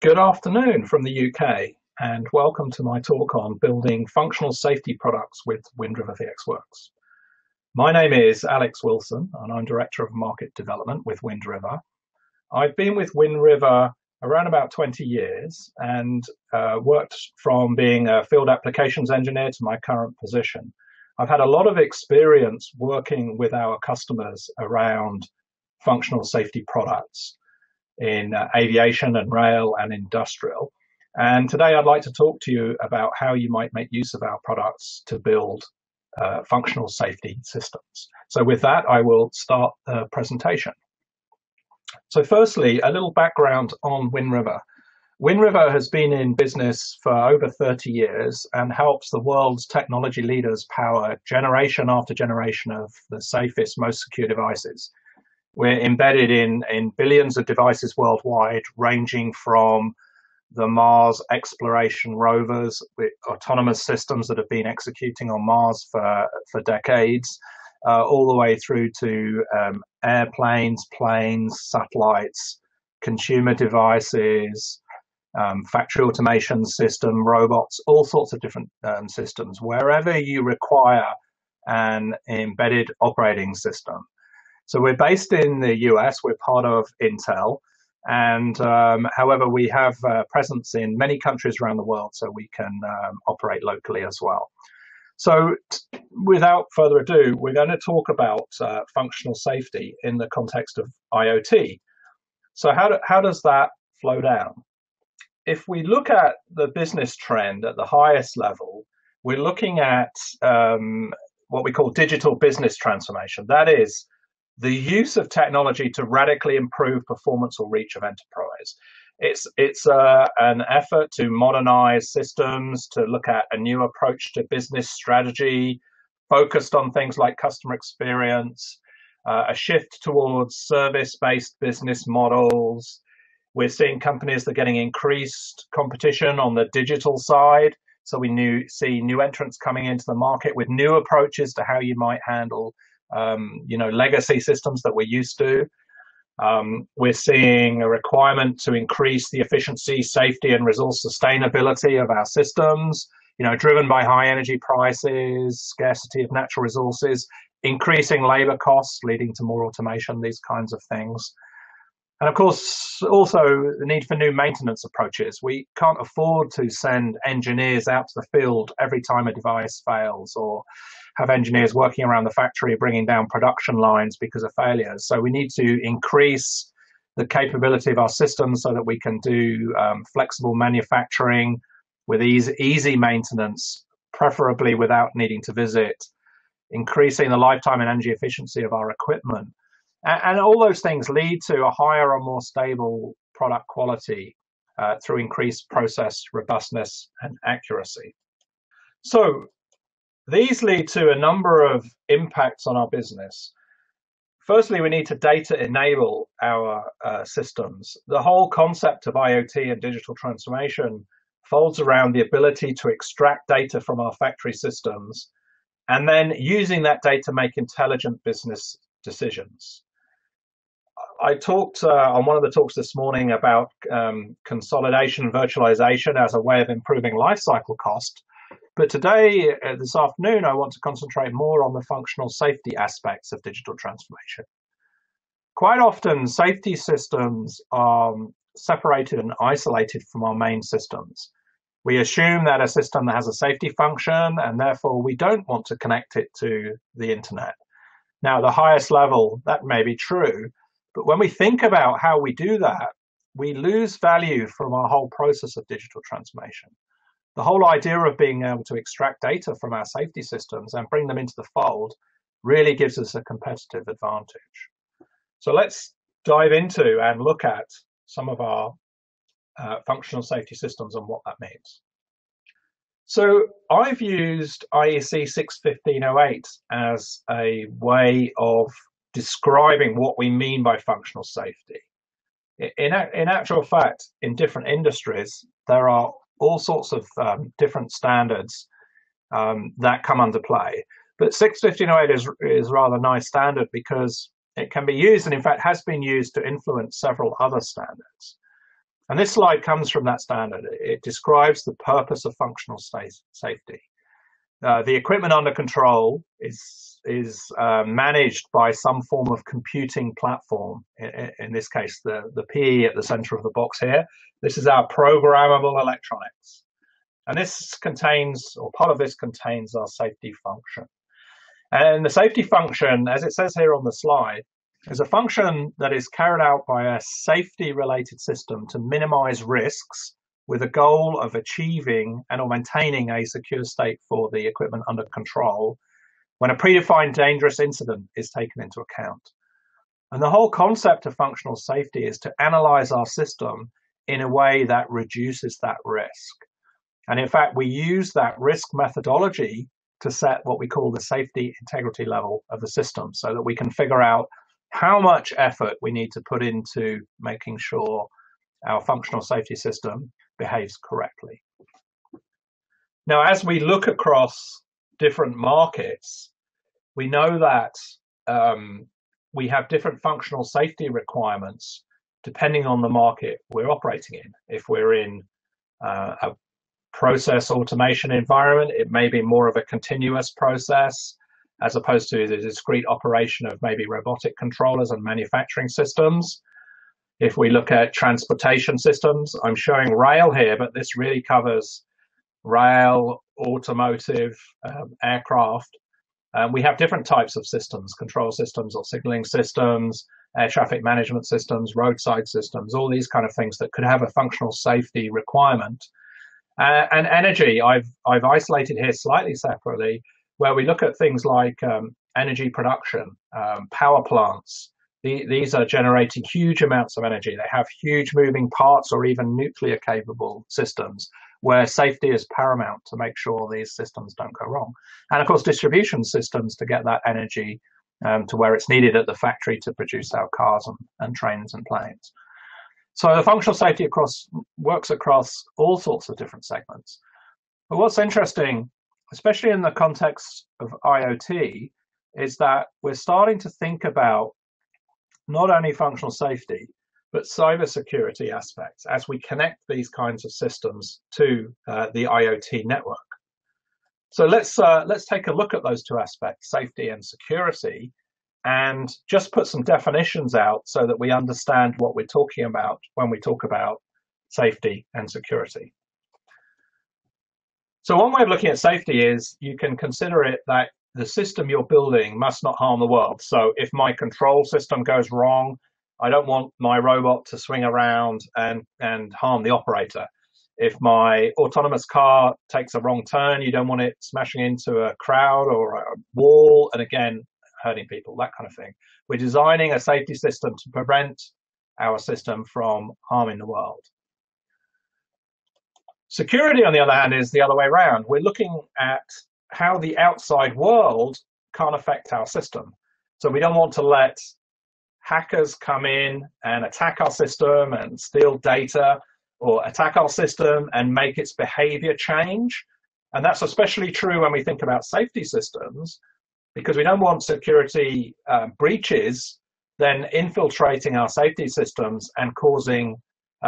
Good afternoon from the UK, and welcome to my talk on building functional safety products with Wind River VXWORKS. My name is Alex Wilson, and I'm Director of Market Development with Wind River. I've been with Wind River around about 20 years and worked from being a field applications engineer to my current position. I've had a lot of experience working with our customers around functional safety products in aviation and rail and industrial. And today I'd like to talk to you about how you might make use of our products to build functional safety systems. So with that, I will start the presentation. So firstly, a little background on Wind River. Wind River has been in business for over 30 years and helps the world's technology leaders power generation after generation of the safest, most secure devices. We're embedded in billions of devices worldwide, ranging from the Mars exploration rovers with autonomous systems that have been executing on Mars for decades, all the way through to airplanes, planes, satellites, consumer devices, factory automation system, robots, all sorts of different systems. Wherever you require an embedded operating system. So we're based in the US, we're part of Intel, and however, we have presence in many countries around the world, so we can operate locally as well. So without further ado, we're going to talk about functional safety in the context of IoT. So how does that flow down? If we look at the business trend at the highest level, we're looking at what we call digital business transformation. That is, the use of technology to radically improve performance or reach of enterprise. It's an effort to modernize systems, to look at a new approach to business strategy, focused on things like customer experience, a shift towards service-based business models. We're seeing companies that are getting increased competition on the digital side. So we see new entrants coming into the market with new approaches to how you might handle legacy systems that we're used to. We're seeing a requirement to increase the efficiency, safety, and resource sustainability of our systems, driven by high energy prices, scarcity of natural resources, increasing labor costs, leading to more automation, these kinds of things. And of course, also the need for new maintenance approaches. We can't afford to send engineers out to the field every time a device fails, or have engineers working around the factory bringing down production lines because of failures. So we need to increase the capability of our systems so that we can do flexible manufacturing with easy maintenance, preferably without needing to visit, increasing the lifetime and energy efficiency of our equipment. And all those things lead to a higher or more stable product quality through increased process robustness and accuracy. So these lead to a number of impacts on our business. Firstly, we need to data enable our systems. The whole concept of IoT and digital transformation folds around the ability to extract data from our factory systems and then using that data to make intelligent business decisions. I talked on one of the talks this morning about consolidation and virtualization as a way of improving lifecycle cost. But today, this afternoon, I want to concentrate more on the functional safety aspects of digital transformation. Quite often, safety systems are separated and isolated from our main systems. We assume that a system that has a safety function, and therefore we don't want to connect it to the internet. Now, at the highest level, that may be true, but when we think about how we do that, we lose value from our whole process of digital transformation. The whole idea of being able to extract data from our safety systems and bring them into the fold really gives us a competitive advantage. So let's dive into and look at some of our functional safety systems and what that means. So I've used IEC 61508 as a way of describing what we mean by functional safety. In actual fact, in different industries, there are all sorts of different standards that come under play. But 61508 is a rather nice standard because it can be used, and in fact has been used to influence several other standards. And this slide comes from that standard. It describes the purpose of functional safety. The equipment under control is managed by some form of computing platform. In this case, the P at the center of the box here. This is our programmable electronics. And this contains, or part of this contains, our safety function. And the safety function, as it says here on the slide, is a function that is carried out by a safety-related system to minimize risks with a goal of achieving and or maintaining a secure state for the equipment under control when a predefined dangerous incident is taken into account. And the whole concept of functional safety is to analyze our system in a way that reduces that risk. And in fact, we use that risk methodology to set what we call the safety integrity level of the system so that we can figure out how much effort we need to put into making sure our functional safety system behaves correctly. Now, as we look across different markets, we know that we have different functional safety requirements depending on the market we're operating in. If we're in a process automation environment, it may be more of a continuous process as opposed to the discrete operation of maybe robotic controllers and manufacturing systems. If we look at transportation systems, I'm showing rail here, but this really covers rail, automotive, aircraft. We have different types of systems, control systems or signaling systems, air traffic management systems, roadside systems, all these kind of things that could have a functional safety requirement. And energy, I've isolated here slightly separately, where we look at things like energy production, power plants. These are generating huge amounts of energy. They have huge moving parts or even nuclear capable systems where safety is paramount to make sure these systems don't go wrong. And of course, distribution systems to get that energy to where it's needed at the factory to produce our cars and trains and planes. So the functional safety works across all sorts of different segments. But what's interesting, especially in the context of IoT, is that we're starting to think about not only functional safety, but cybersecurity aspects as we connect these kinds of systems to the IoT network. So let's take a look at those two aspects, safety and security, and just put some definitions out so that we understand what we're talking about when we talk about safety and security. So one way of looking at safety is you can consider it that the system you're building must not harm the world. So if my control system goes wrong, I don't want my robot to swing around and harm the operator. If my autonomous car takes a wrong turn, you don't want it smashing into a crowd or a wall and again, hurting people, that kind of thing. We're designing a safety system to prevent our system from harming the world. Security, on the other hand, is the other way around. We're looking at how the outside world can't affect our system. So we don't want to let hackers come in and attack our system and steal data or attack our system and make its behavior change. And that's especially true when we think about safety systems, because we don't want security breaches then infiltrating our safety systems and causing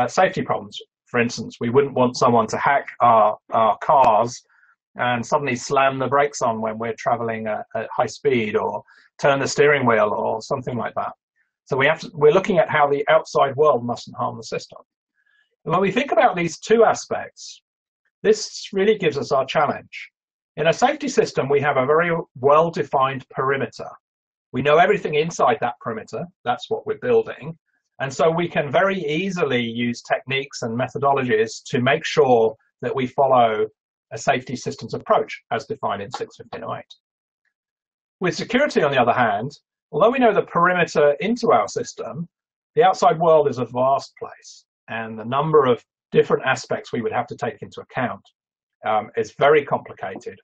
safety problems. For instance, we wouldn't want someone to hack our cars and suddenly slam the brakes on when we're traveling at high speed or turn the steering wheel or something like that. So we're looking at how the outside world mustn't harm the system. And when we think about these two aspects, this really gives us our challenge. In a safety system, we have a very well-defined perimeter. We know everything inside that perimeter. That's what we're building. And so we can very easily use techniques and methodologies to make sure that we follow a safety systems approach as defined in 61508. With security, on the other hand, although we know the perimeter into our system, the outside world is a vast place, and the number of different aspects we would have to take into account is very complicated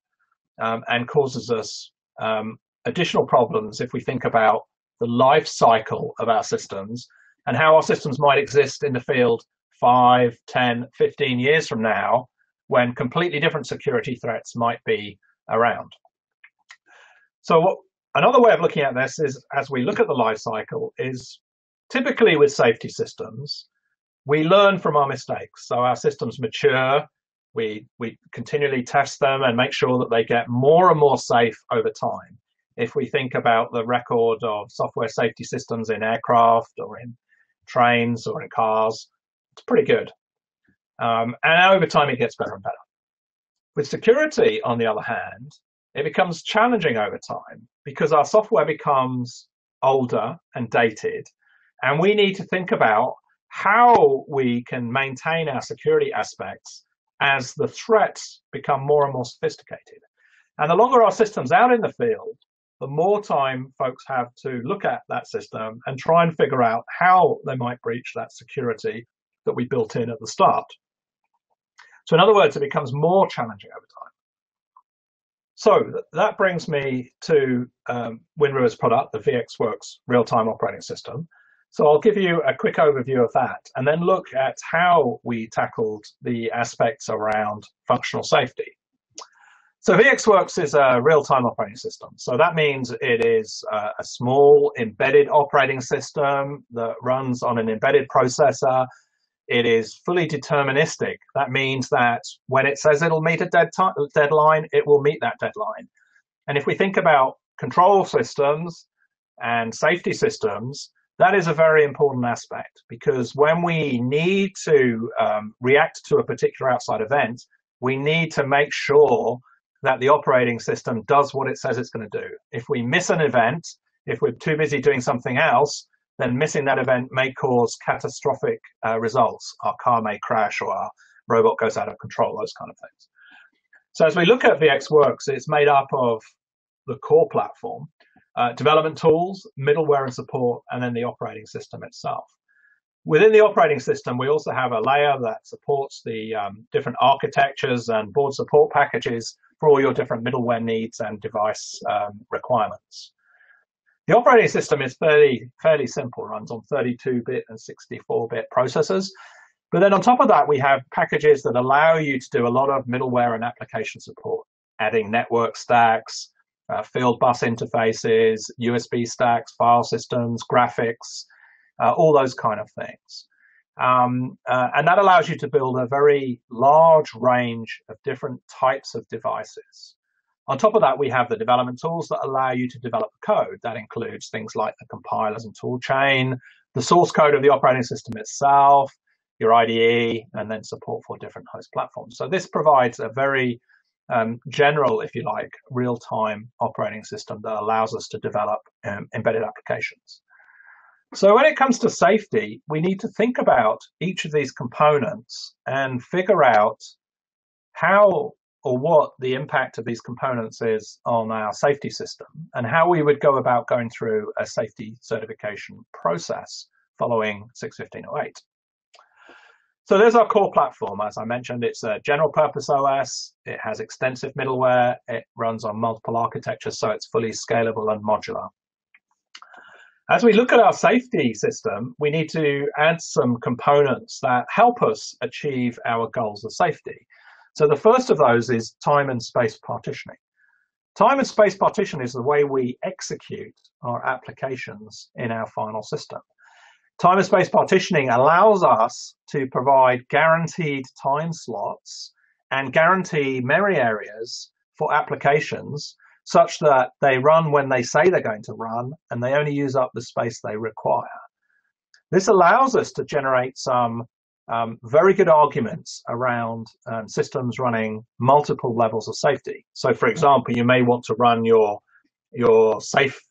and causes us additional problems if we think about the life cycle of our systems and how our systems might exist in the field 5, 10, 15 years from now, when completely different security threats might be around. So another way of looking at this is, as we look at the life cycle, is typically with safety systems, We learn from our mistakes. So our systems mature. We continually test them and make sure that they get more and more safe over time. If we think about the record of software safety systems in aircraft or in trains or in cars, it's pretty good. And over time, it gets better and better. With security, on the other hand, it becomes challenging over time because our software becomes older and dated, and we need to think about how we can maintain our security aspects as the threats become more and more sophisticated. And the longer our system's out in the field, the more time folks have to look at that system and try and figure out how they might breach that security that we built in at the start. So in other words, it becomes more challenging over time. So that brings me to Wind River's product, the VXWORKS real-time operating system. So I'll give you a quick overview of that and then look at how we tackled the aspects around functional safety. So VXWORKS is a real-time operating system. So that means it is a small embedded operating system that runs on an embedded processor. It is fully deterministic. That means that when it says it'll meet a deadline, it will meet that deadline. And if we think about control systems and safety systems, that is a very important aspect, because when we need to react to a particular outside event, we need to make sure that the operating system does what it says it's going to do. If we miss an event, if we're too busy doing something else, then missing that event may cause catastrophic results. Our car may crash or our robot goes out of control, those kind of things. So as we look at VXWORKS, it's made up of the core platform, development tools, middleware and support, and then the operating system itself. Within the operating system, we also have a layer that supports the different architectures and board support packages for all your different middleware needs and device requirements. The operating system is fairly simple, runs on 32-bit and 64-bit processors. But then on top of that, we have packages that allow you to do a lot of middleware and application support, adding network stacks, field bus interfaces, USB stacks, file systems, graphics, all those kind of things. And that allows you to build a very large range of different types of devices. On top of that, we have the development tools that allow you to develop code. That includes things like the compilers and tool chain, the source code of the operating system itself, your IDE, and then support for different host platforms. So this provides a very general, if you like, real-time operating system that allows us to develop embedded applications. So when it comes to safety, we need to think about each of these components and figure out how or what the impact of these components is on our safety system and how we would go about going through a safety certification process following 61508. So there's our core platform. As I mentioned, it's a general purpose OS. It has extensive middleware. It runs on multiple architectures, so it's fully scalable and modular. As we look at our safety system, we need to add some components that help us achieve our goals of safety. So the first of those is time and space partitioning. Time and space partition is the way we execute our applications in our final system. Time and space partitioning allows us to provide guaranteed time slots and guarantee memory areas for applications such that they run when they say they're going to run and they only use up the space they require. This allows us to generate some very good arguments around systems running multiple levels of safety. So for example, you may want to run your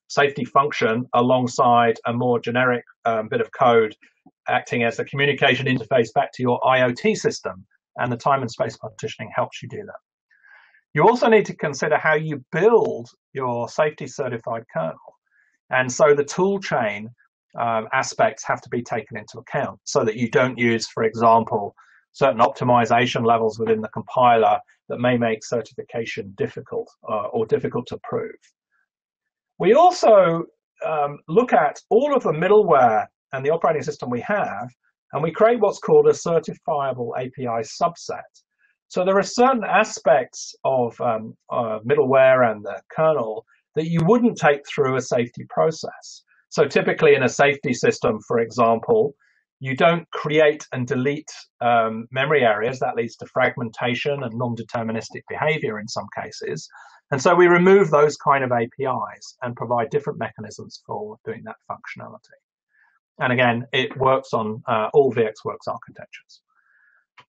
safety function alongside a more generic bit of code acting as a communication interface back to your IoT system, and the time and space partitioning helps you do that. You also need to consider how you build your safety certified kernel. And so the tool chain aspects have to be taken into account so that you don't use, for example, certain optimization levels within the compiler that may make certification difficult or difficult to prove. We also look at all of the middleware and the operating system we have, and we create what's called a certifiable API subset. So there are certain aspects of middleware and the kernel that you wouldn't take through a safety process. So typically in a safety system, for example, You don't create and delete memory areas. That leads to fragmentation and non-deterministic behavior in some cases. And so we remove those kind of APIs and provide different mechanisms for doing that functionality. And again, it works on all VXWORKS architectures.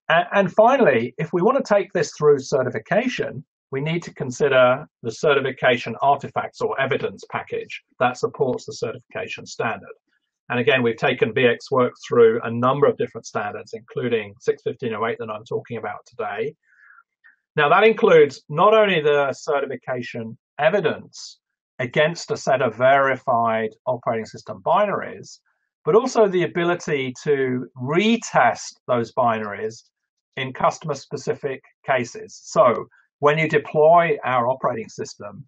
And finally, if we want to take this through certification, we need to consider the certification artifacts or evidence package that supports the certification standard. And again, we've taken VXWORKS through a number of different standards, including 61508 that I'm talking about today. Now, that includes not only the certification evidence against a set of verified operating system binaries, but also the ability to retest those binaries in customer-specific cases. So when you deploy our operating system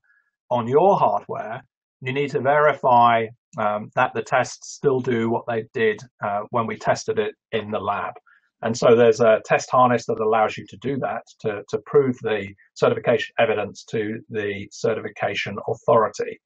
on your hardware, you need to verify that the tests still do what they did when we tested it in the lab. And so there's a test harness that allows you to do that, to prove the certification evidence to the certification authority.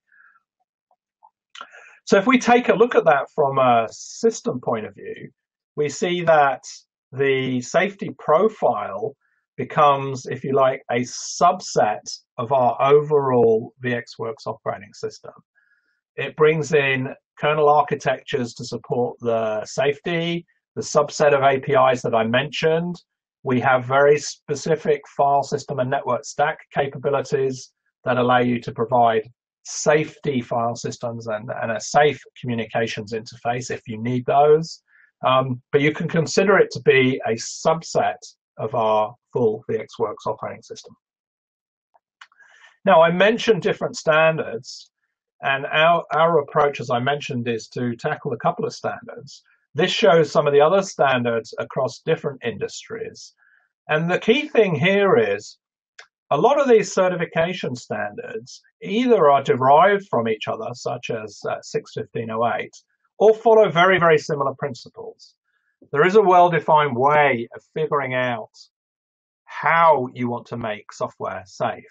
So if we take a look at that from a system point of view, we see that the safety profile becomes, if you like, a subset of our overall VXWORKS operating system. It brings in kernel architectures to support the safety, the subset of APIs that I mentioned. We have very specific file system and network stack capabilities that allow you to provide safety file systems and a safe communications interface if you need those. But you can consider it to be a subset of our full VXWORKS operating system. Now, I mentioned different standards, and our approach, as I mentioned, is to tackle a couple of standards. This shows some of the other standards across different industries. And the key thing here is a lot of these certification standards either are derived from each other, such as 61508, or follow very, very similar principles. There is a well-defined way of figuring out how you want to make software safe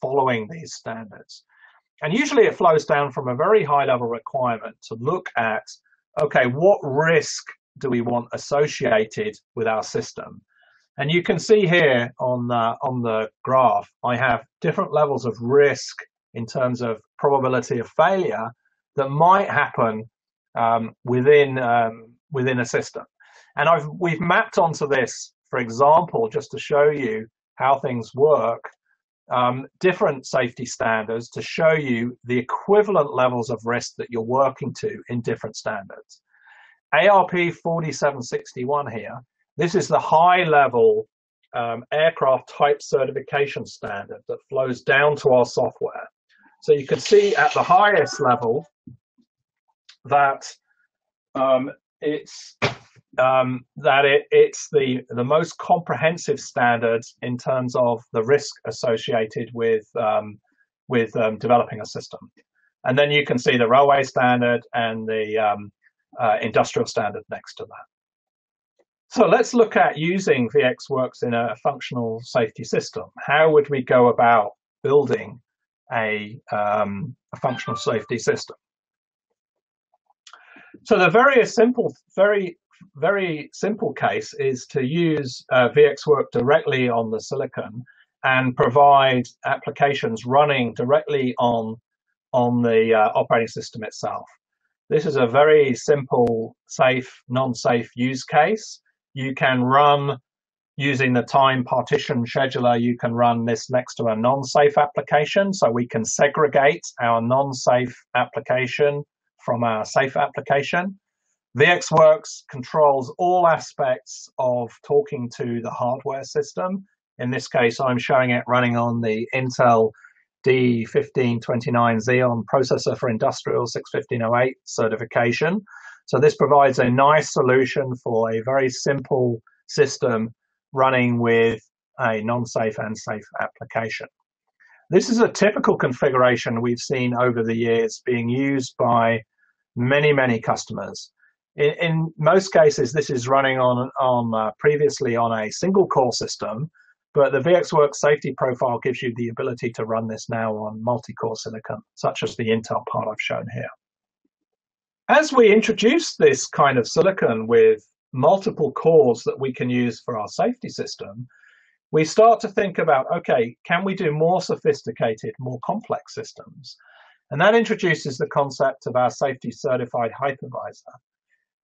following these standards. And usually it flows down from a very high-level requirement to look at, okay, what risk do we want associated with our system? And you can see here on the graph, I have different levels of risk in terms of probability of failure that might happen within a system. And we've mapped onto this, for example, just to show you how things work, different safety standards to show you the equivalent levels of risk that you're working to in different standards. ARP 4761 here, this is the high-level aircraft type certification standard that flows down to our software. So you can see at the highest level that it's the most comprehensive standards in terms of the risk associated with developing a system. And then you can see the railway standard and the industrial standard next to that. So let's look at using VXWORKS in a functional safety system. How would we go about building a functional safety system? So the very simple case is to use VXWORKS directly on the silicon and provide applications running directly on the operating system itself. This is a very simple, safe, non-safe use case. You can run, using the time partition scheduler, you can run this next to a non-safe application. So we can segregate our non-safe application from our safe application. VXWORKS controls all aspects of talking to the hardware system. In this case, I'm showing it running on the Intel D1529 Xeon processor for industrial 61508 certification. So this provides a nice solution for a very simple system running with a non-safe and safe application. This is a typical configuration we've seen over the years being used by many, many customers. In most cases, this is running previously on a single core system, but the VXWORKS safety profile gives you the ability to run this now on multi-core silicon, such as the Intel part I've shown here. As we introduce this kind of silicon with multiple cores that we can use for our safety system, we start to think about, okay, can we do more sophisticated, more complex systems? And that introduces the concept of our safety certified hypervisor.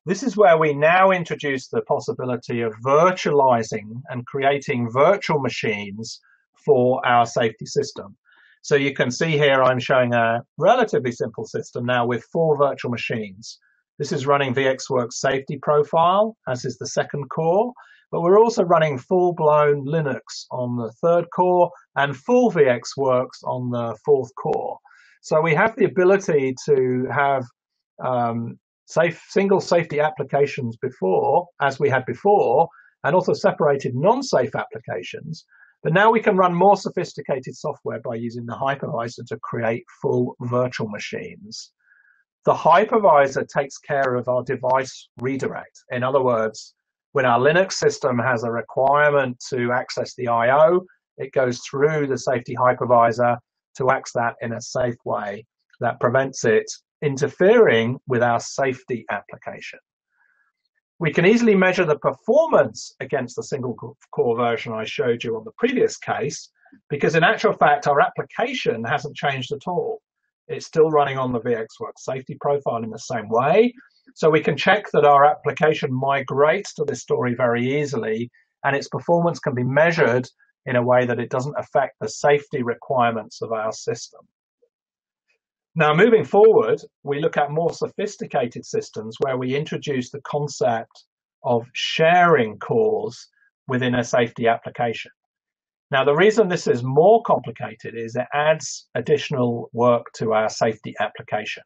This is where we now introduce the possibility of virtualizing and creating virtual machines for our safety system. So you can see here I'm showing a relatively simple system now with 4 virtual machines. This is running VXWORKS Safety Profile, as is the second core, but we're also running full-blown Linux on the 3rd core and full VXWORKS on the 4th core. So we have the ability to have single safety applications as we had before, and also separated non-safe applications. But now we can run more sophisticated software by using the hypervisor to create full virtual machines. The hypervisor takes care of our device redirect. In other words, when our Linux system has a requirement to access the I/O, it goes through the safety hypervisor to access that in a safe way that prevents it interfering with our safety application. We can easily measure the performance against the single core version I showed you on the previous case, because in actual fact, our application hasn't changed at all. It's still running on the VXWORKS safety profile in the same way. So we can check that our application migrates to this story very easily, and its performance can be measured in a way that it doesn't affect the safety requirements of our system. Now, moving forward, we look at more sophisticated systems where we introduce the concept of sharing cores within a safety application. Now, the reason this is more complicated is it adds additional work to our safety application.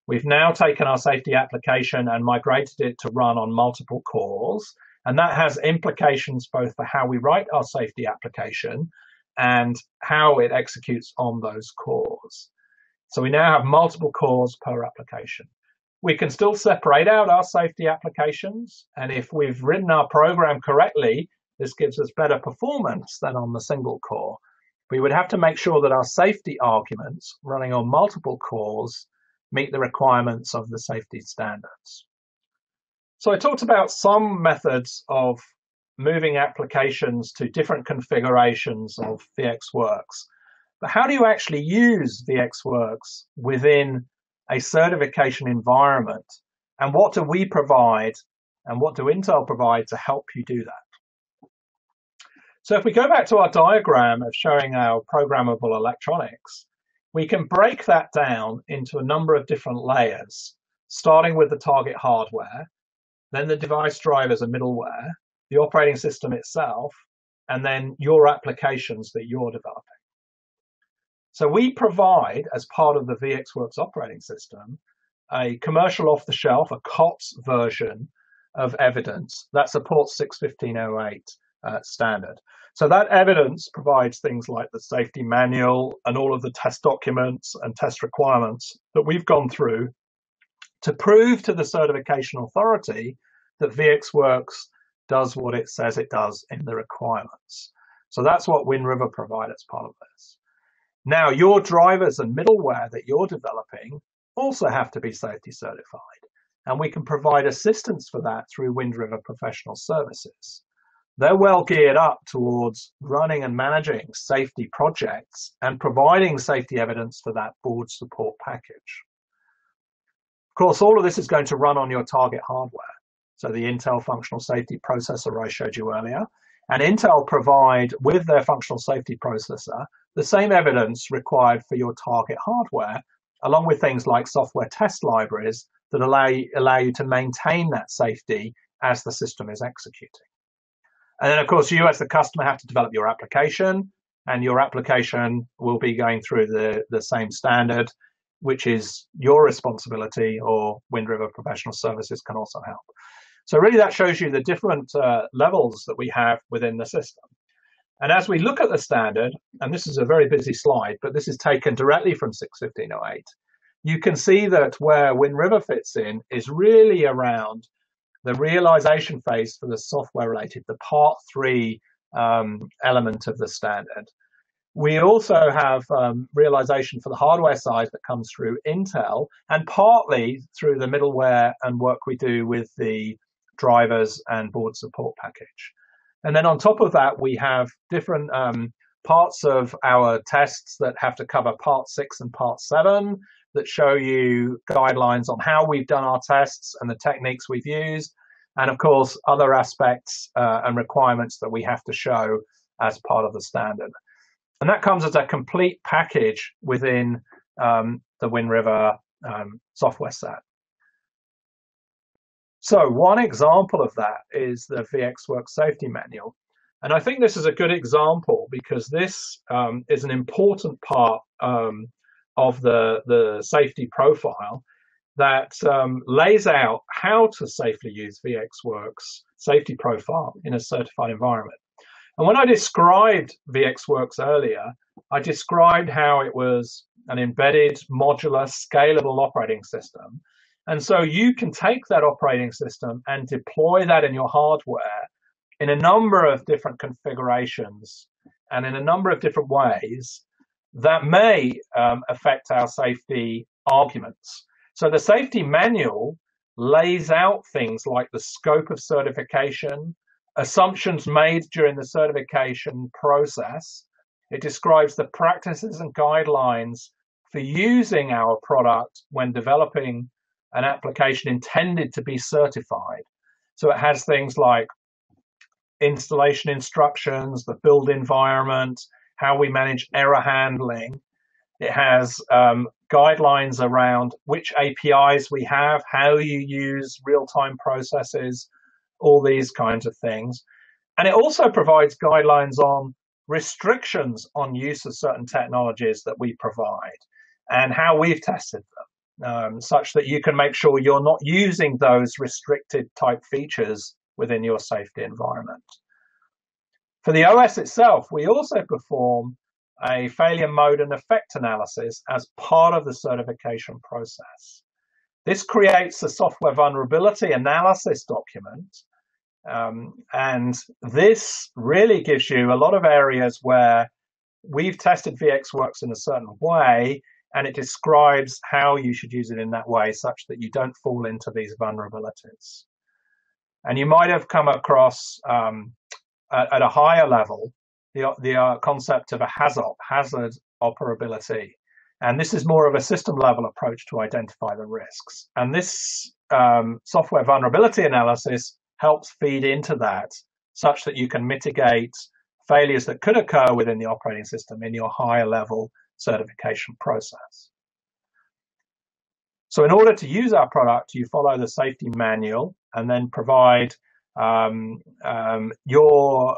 We've now taken our safety application and migrated it to run on multiple cores, and that has implications both for how we write our safety application and how it executes on those cores. So we now have multiple cores per application. We can still separate out our safety applications, and if we've written our program correctly, this gives us better performance than on the single core. We would have to make sure that our safety arguments running on multiple cores meet the requirements of the safety standards. So I talked about some methods of moving applications to different configurations of VXWORKS. But how do you actually use VXWORKS within a certification environment? And what do we provide and what do Intel provide to help you do that? So if we go back to our diagram of showing our programmable electronics, we can break that down into a number of different layers, starting with the target hardware, then the device drivers and middleware, the operating system itself, and then your applications that you're developing. So we provide, as part of the VXWORKS operating system, a commercial off-the-shelf, a COTS version of evidence that supports 61508 standard. So that evidence provides things like the safety manual and all of the test documents and test requirements that we've gone through to prove to the certification authority that VXWORKS does what it says it does in the requirements. So that's what Wind River provide as part of this. Now, your drivers and middleware that you're developing also have to be safety certified, and we can provide assistance for that through Wind River Professional Services. They're well geared up towards running and managing safety projects and providing safety evidence for that board support package. Of course, all of this is going to run on your target hardware. So the Intel functional safety processor I showed you earlier, and Intel provide with their functional safety processor the same evidence required for your target hardware, along with things like software test libraries that allow you to maintain that safety as the system is executing. And then, of course, you as the customer have to develop your application, and your application will be going through the same standard, which is your responsibility, or Wind River Professional Services can also help. So really that shows you the different levels that we have within the system. And as we look at the standard, and this is a very busy slide, but this is taken directly from 61508, you can see that where Wind River fits in is really around the realization phase for the software related, the part 3 element of the standard. We also have realization for the hardware side that comes through Intel, and partly through the middleware and work we do with the drivers and board support package. And then on top of that, we have different parts of our tests that have to cover part 6 and part 7 that show you guidelines on how we've done our tests and the techniques we've used, and of course other aspects and requirements that we have to show as part of the standard. And that comes as a complete package within the WinRiver software set. So one example of that is the VXWORKS Safety Manual. And I think this is a good example because this is an important part of the safety profile that lays out how to safely use VXWORKS safety profile in a certified environment. And when I described VXWORKS earlier, I described how it was an embedded, modular, scalable operating system. And so you can take that operating system and deploy that in your hardware in a number of different configurations and in a number of different ways that may affect our safety arguments. So the safety manual lays out things like the scope of certification, assumptions made during the certification process. It describes the practices and guidelines for using our product when developing an application intended to be certified. So it has things like installation instructions, the build environment, how we manage error handling. It has guidelines around which APIs we have, how you use real-time processes, all these kinds of things. And it also provides guidelines on restrictions on use of certain technologies that we provide and how we've tested them, such that you can make sure you're not using those restricted type features within your safety environment. For the OS itself, we also perform a failure mode and effect analysis as part of the certification process. This creates a software vulnerability analysis document, and this really gives you a lot of areas where we've tested VXWORKS in a certain way, and it describes how you should use it in that way such that you don't fall into these vulnerabilities. And you might have come across at a higher level the concept of a hazard operability. And this is more of a system level approach to identify the risks. And this software vulnerability analysis helps feed into that such that you can mitigate failures that could occur within the operating system in your higher level certification process. So in order to use our product, you follow the safety manual and then provide your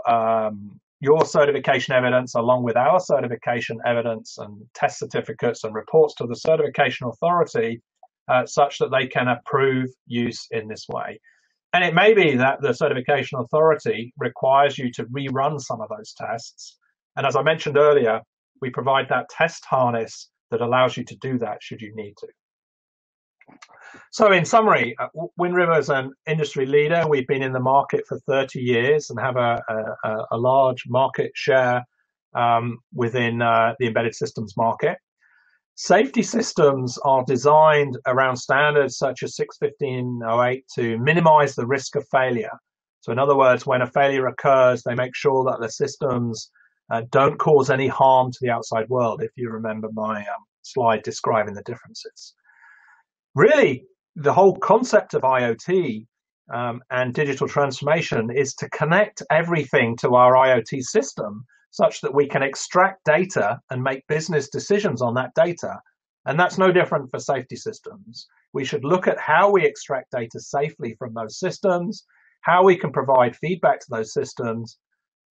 certification evidence along with our certification evidence and test certificates and reports to the certification authority such that they can approve use in this way. And it may be that the certification authority requires you to rerun some of those tests. And as I mentioned earlier, we provide that test harness that allows you to do that should you need to. So in summary, WinRiver is an industry leader. We've been in the market for 30 years and have a large market share within the embedded systems market. Safety systems are designed around standards such as 61508 to minimize the risk of failure. So in other words, when a failure occurs, they make sure that the systems don't cause any harm to the outside world, if you remember my slide describing the differences. Really, the whole concept of IoT and digital transformation is to connect everything to our IoT system such that we can extract data and make business decisions on that data. And that's no different for safety systems. We should look at how we extract data safely from those systems, how we can provide feedback to those systems,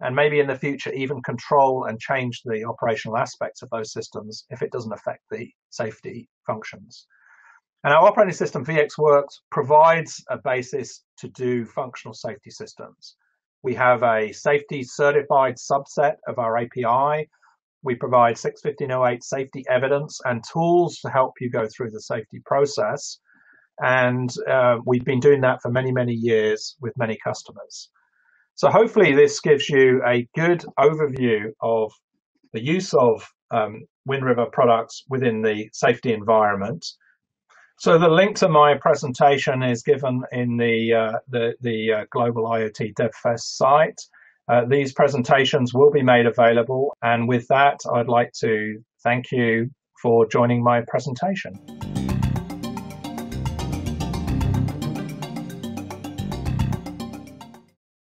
and maybe in the future even control and change the operational aspects of those systems if it doesn't affect the safety functions. And our operating system, VXWORKS, provides a basis to do functional safety systems. We have a safety certified subset of our API. We provide 61508 safety evidence and tools to help you go through the safety process. And we've been doing that for many, many years with many customers. So hopefully this gives you a good overview of the use of Wind River products within the safety environment. So the link to my presentation is given in the Global IoT DevFest site. These presentations will be made available, and with that, I'd like to thank you for joining my presentation.